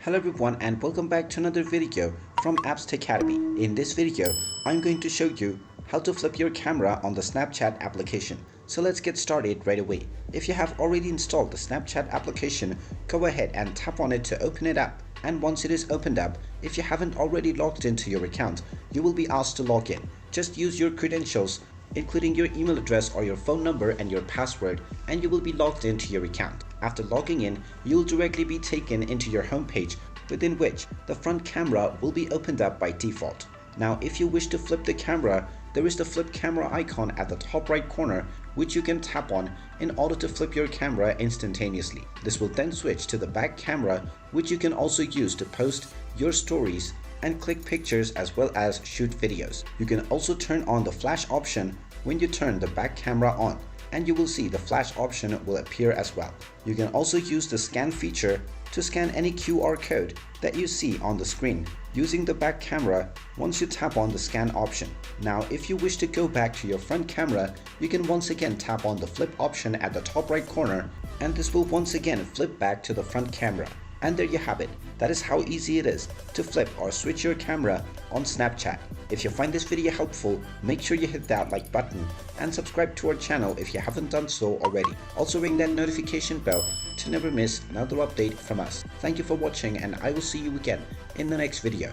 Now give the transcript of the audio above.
Hello everyone and welcome back to another video from Apps Academy. In this video, I'm going to show you how to flip your camera on the Snapchat application. So let's get started right away. If you have already installed the Snapchat application, go ahead and tap on it to open it up. And once it is opened up, if you haven't already logged into your account, you will be asked to log in. Just use your credentials, including your email address or your phone number and your password, and you will be logged into your account. After logging in, you'll directly be taken into your home page, within which the front camera will be opened up by default. Now, if you wish to flip the camera, there is the flip camera icon at the top right corner, which you can tap on in order to flip your camera instantaneously. This will then switch to the back camera, which you can also use to post your stories and click pictures as well as shoot videos. You can also turn on the flash option when you turn the back camera on, and you will see the flash option will appear as well. You can also use the scan feature to scan any QR code that you see on the screen using the back camera once you tap on the scan option. Now, if you wish to go back to your front camera, you can once again tap on the flip option at the top right corner, and this will once again flip back to the front camera. And there you have it. That is how easy it is to flip or switch your camera on Snapchat. If you find this video helpful, make sure you hit that like button and subscribe to our channel if you haven't done so already. Also ring that notification bell to never miss another update from us. Thank you for watching, and I will see you again in the next video.